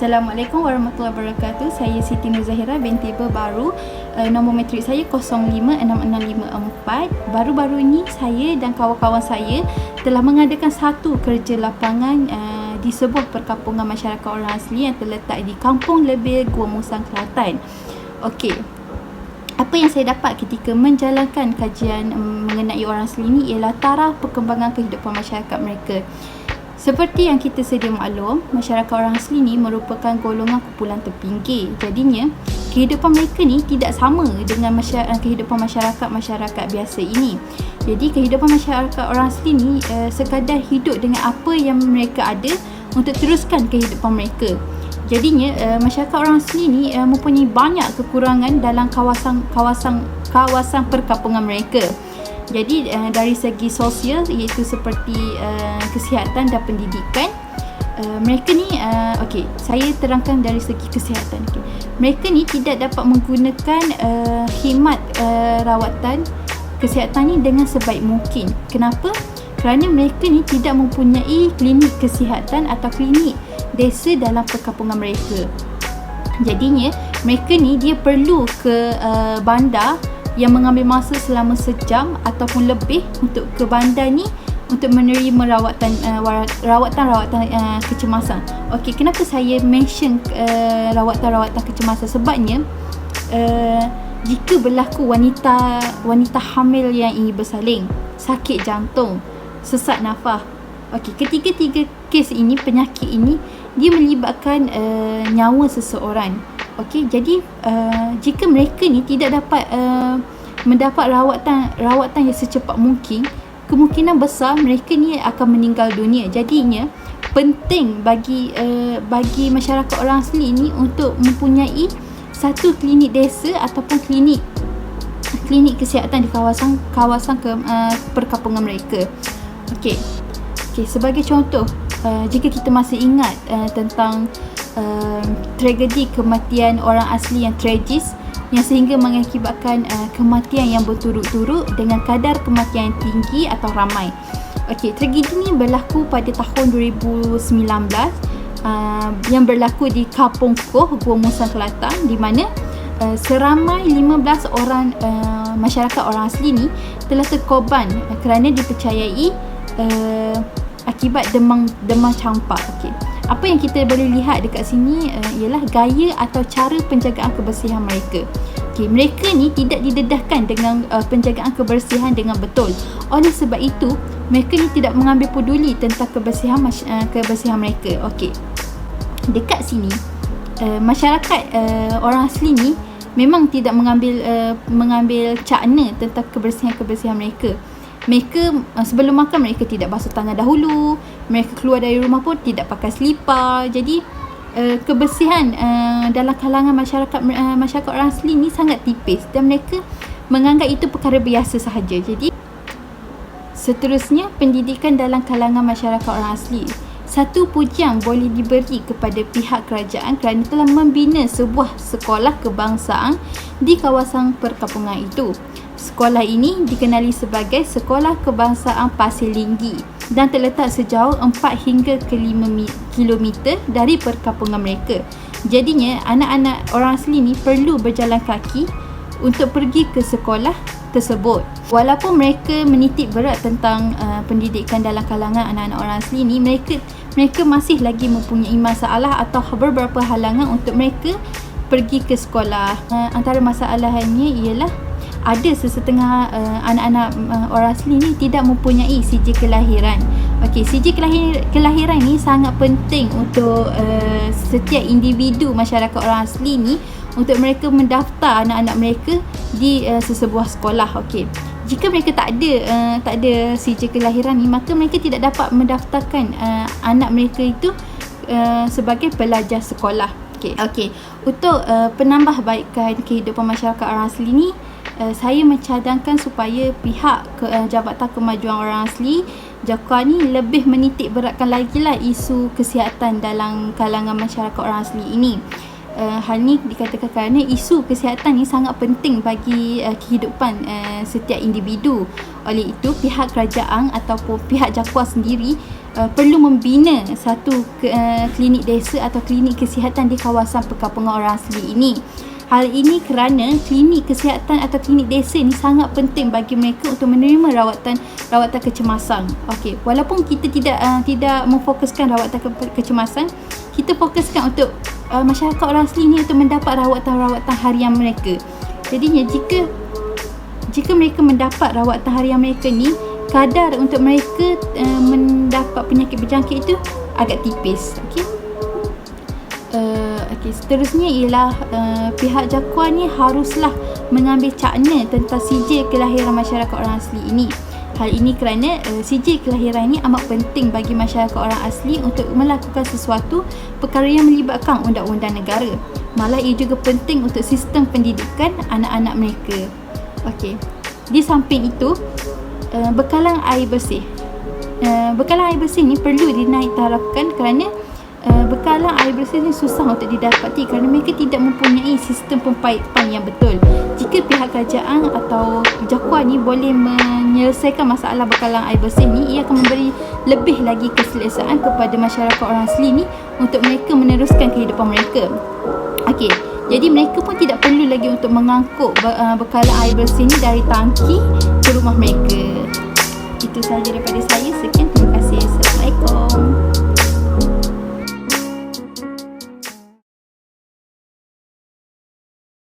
Assalamualaikum warahmatullahi wabarakatuh. Saya Siti Nur Zahira binti Baru. Nombor matrik saya 056654. Baru-baru ini saya dan kawan-kawan saya telah mengadakan satu kerja lapangan di sebuah perkampungan masyarakat orang asli yang terletak di Kampung Lebir, Gua Musang, Kelantan. Okey. Apa yang saya dapat ketika menjalankan kajian mengenai orang asli ini ialah taraf perkembangan kehidupan masyarakat mereka. Seperti yang kita sedia maklum, masyarakat orang asli ni merupakan golongan kumpulan terpinggir. Jadinya, kehidupan mereka ni tidak sama dengan kehidupan masyarakat biasa ini. Jadi, kehidupan masyarakat orang asli ni sekadar hidup dengan apa yang mereka ada untuk teruskan kehidupan mereka. Jadinya, masyarakat orang asli ni mempunyai banyak kekurangan dalam kawasan perkampungan mereka. Jadi dari segi sosial, iaitu seperti kesihatan dan pendidikan, mereka ni okey, saya terangkan dari segi kesihatan. Okay. Mereka ni tidak dapat menggunakan khidmat rawatan kesihatan ni dengan sebaik mungkin. Kenapa? Kerana mereka ni tidak mempunyai klinik kesihatan atau klinik desa dalam perkampungan mereka. Jadinya mereka ni dia perlu ke bandar yang mengambil masa selama sejam ataupun lebih untuk ke bandar ni untuk menerima rawatan kecemasan. Okey, kenapa saya mention rawatan kecemasan? Sebabnya jika berlaku wanita hamil yang ingin bersalin, sakit jantung, sesak nafas. Okey, ketiga-tiga kes ini, penyakit ini dia melibatkan nyawa seseorang. Okey, jadi jika mereka ni tidak dapat mendapat rawatan yang secepat mungkin, kemungkinan besar mereka ni akan meninggal dunia. Jadinya penting bagi masyarakat orang asli ni untuk mempunyai satu klinik desa ataupun klinik kesihatan di kawasan perkampungan mereka. Okey, sebagai contoh, jika kita masih ingat tentang tragedi kematian orang asli yang tragis yang sehingga mengakibatkan kematian yang berturut-turut dengan kadar kematian yang tinggi atau ramai. Okey, tragedi ini berlaku pada tahun 2019 yang berlaku di Kampung Koh, Gua Musang, Kelantan, di mana seramai 15 orang masyarakat orang asli ni telah terkorban kerana dipercayai akibat demam campak. Okey. Apa yang kita boleh lihat dekat sini ialah gaya atau cara penjagaan kebersihan mereka. Okey, mereka ni tidak didedahkan dengan penjagaan kebersihan dengan betul. Oleh sebab itu, mereka ni tidak mengambil peduli tentang kebersihan mereka. Okey. Dekat sini, masyarakat orang asli ni memang tidak mengambil cakna tentang kebersihan mereka. Mereka sebelum makan mereka tidak basuh tangan dahulu. Mereka keluar dari rumah pun tidak pakai selipar. Jadi kebersihan dalam kalangan masyarakat orang asli ni sangat tipis dan mereka menganggap itu perkara biasa sahaja. Jadi seterusnya, pendidikan dalam kalangan masyarakat orang asli. Satu pujian boleh diberi kepada pihak kerajaan kerana telah membina sebuah sekolah kebangsaan di kawasan perkampungan itu. Sekolah ini dikenali sebagai Sekolah Kebangsaan Pasir Linggi dan terletak sejauh 4 hingga ke 5 kilometer dari perkampungan mereka. Jadinya, anak-anak orang asli ni perlu berjalan kaki untuk pergi ke sekolah tersebut. Walaupun mereka menitik berat tentang pendidikan dalam kalangan anak-anak orang asli ni, mereka masih lagi mempunyai masalah atau beberapa halangan untuk mereka pergi ke sekolah. Antara masalahnya ialah ada sesetengah anak-anak orang asli ni tidak mempunyai CJ kelahiran. Okey, CJ kelahiran ni sangat penting untuk setiap individu masyarakat orang asli ni untuk mereka mendaftar anak-anak mereka di sesebuah sekolah. Okey. Jika mereka tak ada CJ kelahiran ni, maka mereka tidak dapat mendaftarkan anak mereka itu sebagai pelajar sekolah. Okey. Untuk penambahbaikan kehidupan masyarakat orang asli ni, saya mencadangkan supaya pihak Jabatan Kemajuan Orang Asli JAKA ni lebih menitik beratkan lagi lah isu kesihatan dalam kalangan masyarakat orang asli ini. Hal ni dikatakan kerana isu kesihatan ni sangat penting bagi kehidupan setiap individu. Oleh itu, pihak kerajaan ataupun pihak JAKUA sendiri perlu membina satu klinik desa atau klinik kesihatan di kawasan perkampungan orang asli ini. Hal ini kerana klinik kesihatan atau klinik desa ni sangat penting bagi mereka untuk menerima rawatan kecemasan. Okey, walaupun kita tidak memfokuskan rawatan kecemasan, kita fokuskan untuk masyarakat orang asli ni untuk mendapat rawatan harian mereka. Jadinya jika mereka mendapat rawatan harian mereka ni, kadar untuk mereka mendapat penyakit berjangkit itu agak tipis. Okey. Seterusnya ialah pihak JAKUA ni haruslah mengambil cakna tentang sijil kelahiran masyarakat orang asli ini. Hal ini kerana sijil kelahiran ini amat penting bagi masyarakat orang asli untuk melakukan sesuatu perkara yang melibatkan undang-undang negara. Malah ia juga penting untuk sistem pendidikan anak-anak mereka. Okey. Di samping itu, bekalan air bersih. Bekalan air bersih ni perlu dinaik tarafkan kerana bekalan air bersih ni susah untuk didapati kerana mereka tidak mempunyai sistem pempaipan yang betul. Jika pihak kerajaan atau JAKUA ni boleh menyelesaikan masalah bekalan air bersih ni, ia akan memberi lebih lagi keselesaan kepada masyarakat orang asli ni untuk mereka meneruskan kehidupan mereka. Okey, jadi mereka pun tidak perlu lagi untuk mengangkut bekalan air bersih ni dari tangki ke rumah mereka. Itu sahaja daripada saya. Sekian, terima kasih. Assalamualaikum.